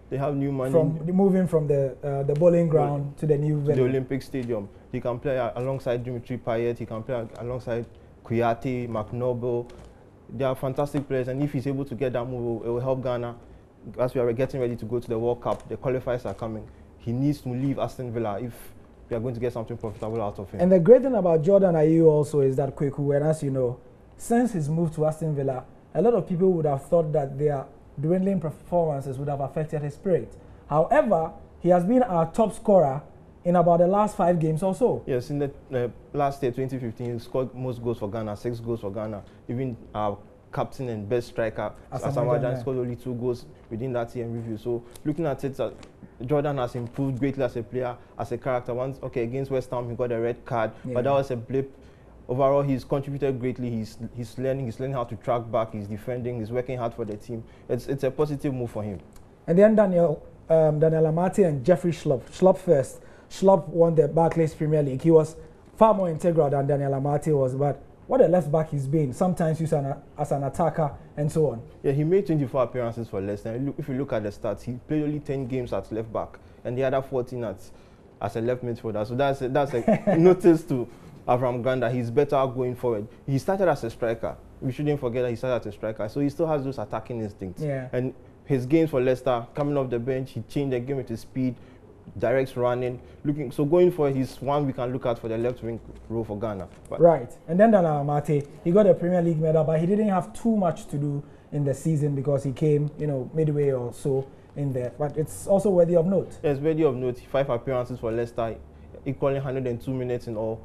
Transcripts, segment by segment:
They have new money. Moving from the bowling ground to the new venue. The Olympic Stadium. He can play alongside Dimitri Payet. He can play alongside Kouyaté, McNoble. They are fantastic players, and if he's able to get that move, it will help Ghana. As we are getting ready to go to the World Cup, the qualifiers are coming. He needs to leave Aston Villa if we are going to get something profitable out of him. And the great thing about Jordan Ayew also is that Kweku, and as you know, since his move to Aston Villa, a lot of people would have thought that their dwindling performances would have affected his spirit. However, he has been our top scorer in about the last 5 games or so. Yes, in the last year, 2015, he scored most goals for Ghana, 6 goals for Ghana. Even our captain and best striker, Asamoah Gyan, scored only 2 goals within that year in review. So looking at it, Jordan has improved greatly as a player, as a character. Once, against West Ham, he got a red card, but that was a blip. Overall, he's contributed greatly. He's learning how to track back. He's defending. He's working hard for the team. It's a positive move for him. And then Daniel Amate and Jeffrey Schlupp. Schlupp first. Schlupp won the Barclays Premier League. He was far more integral than Daniel Amate was, but what a left back he's been. Sometimes used as an attacker and so on. Yeah, he made 24 appearances for Leicester. If you look at the stats, he played only 10 games at left back and the other 14 as a left midfielder. So that's a notice to Avram Grant that he's better going forward. He started as a striker. We shouldn't forget that he started as a striker. So he still has those attacking instincts. Yeah. And his games for Leicester, coming off the bench, he changed the game with his speed, direct running. So going forward, he's one we can look at for the left wing role for Ghana. Right. And then Daniel Amate, he got a Premier League medal, but he didn't have too much to do in the season because he came, midway or so in there. But it's also worthy of note. Yes, worthy of note. 5 appearances for Leicester, equaling 102 minutes in all.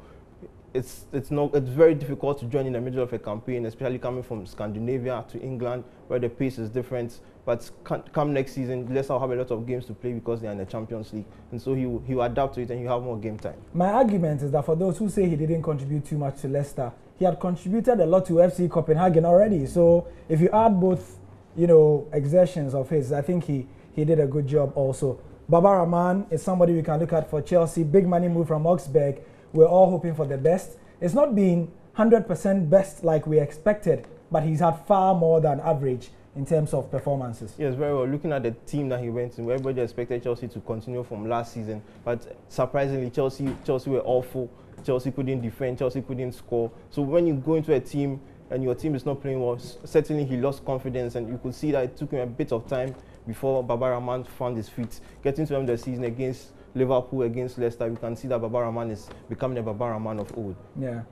It's very difficult to join in the middle of a campaign, especially coming from Scandinavia to England, where the pace is different. But come next season, Leicester will have a lot of games to play because they are in the Champions League, and so he will adapt to it and he'll have more game time. My argument is that for those who say he didn't contribute too much to Leicester, he had contributed a lot to FC Copenhagen already. So if you add both, exertions of his, I think he did a good job also. Baba Rahman is somebody we can look at for Chelsea. Big money move from Augsburg. We're all hoping for the best. It's not been 100% best like we expected, but he's had far more than average in terms of performances. Yes, very well. Looking at the team that he went in, everybody expected Chelsea to continue from last season, but surprisingly, Chelsea were awful. Chelsea couldn't defend. Chelsea couldn't score. So when you go into a team and your team is not playing well, certainly he lost confidence, and you could see that it took him a bit of time before Baba Rahman found his feet. Getting to the end of the season against Liverpool, against Leicester, you can see that Baba Rahman is becoming the Baba Rahman of old. Yeah.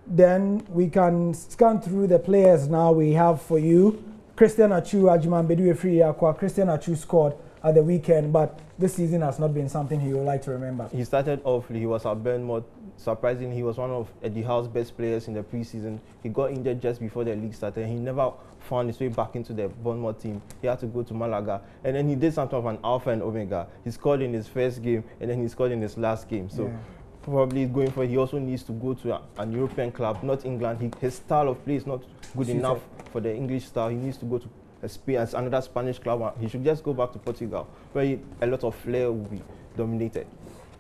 Then we can scan through the players now we have for you. Christian Achu, Ajiman Bedu Free Aqua. Christian Achu scored at the weekend, but this season has not been something he would like to remember. He started off, he was at Bournemouth. Surprisingly, he was one of Eddie Howe's best players in the preseason. He got injured just before the league started. He never found his way back into the Bournemouth team. He had to go to Malaga. And then he did something of an alpha and omega. He scored in his first game, and then he scored in his last game. So probably going forward, he also needs to go to an European club, not England. His style of play is not good enough for the English style. He needs to go to another Spanish club. He should just go back to Portugal, where a lot of flair will be dominated.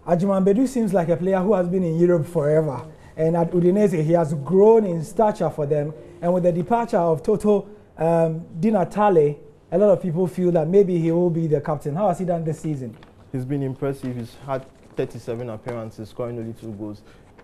Ajiman Bedu seems like a player who has been in Europe forever. And at Udinese, he has grown in stature for them. And with the departure of Toto Di Natale, a lot of people feel that maybe he will be the captain. How has he done this season? He's been impressive. He's had 37 appearances, scoring only 2 goals.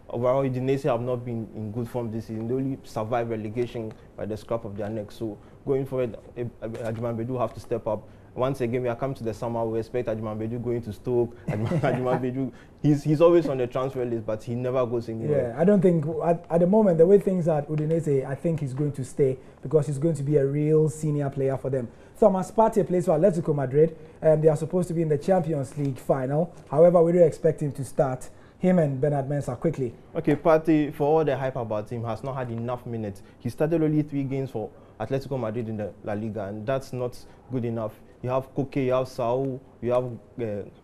Overall, Udinese have not been in good form this season. They only survived relegation by the scruff of their neck. So going forward, Ajiman Bedu have to step up. Once again, we are coming to the summer. We expect Ajiman Bedu going to Stoke. Ajiman Bedu, he's always on the transfer list, but he never goes anywhere. Yeah, I don't think at the moment the way things are at Udinese, I think he's going to stay because he's going to be a real senior player for them. Thomas Partey plays for Atletico Madrid, and they are supposed to be in the Champions League final. However, we do expect him to start. Him and Bernard Mensah quickly. Okay, Partey, for all the hype about him, has not had enough minutes. He started only 3 games for Atletico Madrid in the La Liga, and that's not good enough. You have Koke, you have Saul, you have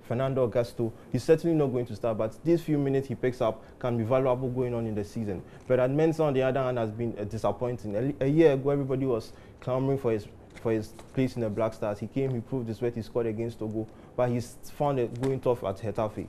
Fernando Augusto. He's certainly not going to start, but these few minutes he picks up can be valuable going on in the season. But Mensah, on the other hand, has been disappointing. A year ago, everybody was clamoring for his place in the Black Stars. He came, he proved his worth, he scored against Togo, but he's found it going tough at Getafe.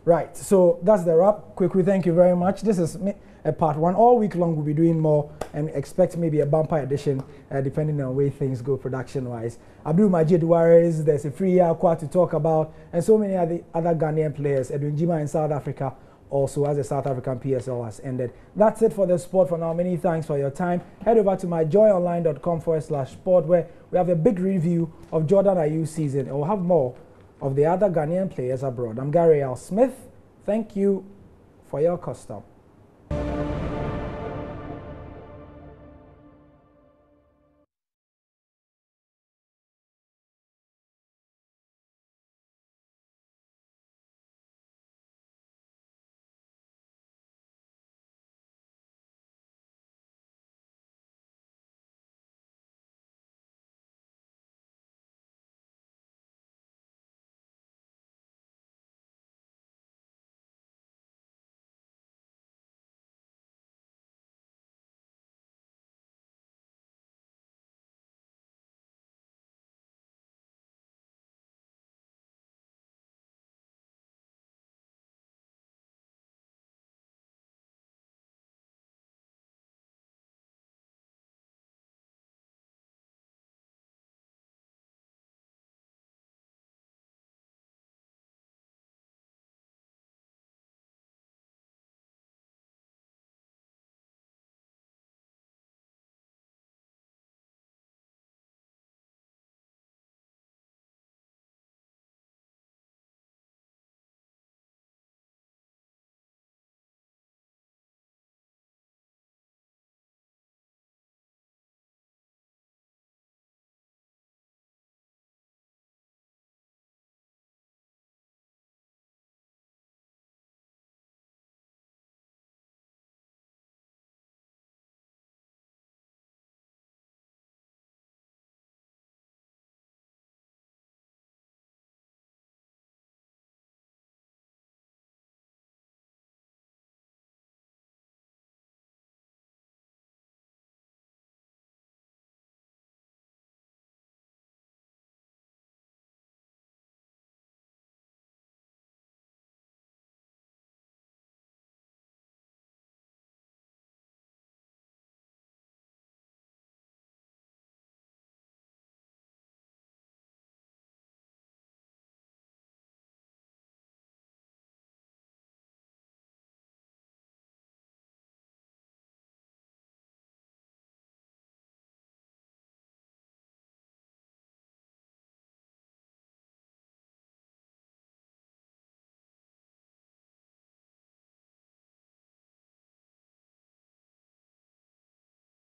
Right, so that's the wrap. Quickly, thank you very much. This is a part 1. All week long, we'll be doing more and expect maybe a bumper edition depending on where things go production-wise. Abdul Majid Warriors, there's a free Aqua to talk about, and so many other Ghanaian players. Edwin Jima in South Africa also, as the South African PSL has ended. That's it for the sport for now. Many thanks for your time. Head over to myjoyonline.com/sport, where we have a big review of Jordan Ayew's season, and we'll have more of the other Ghanaian players abroad. I'm Gary L. Smith. Thank you for your custom.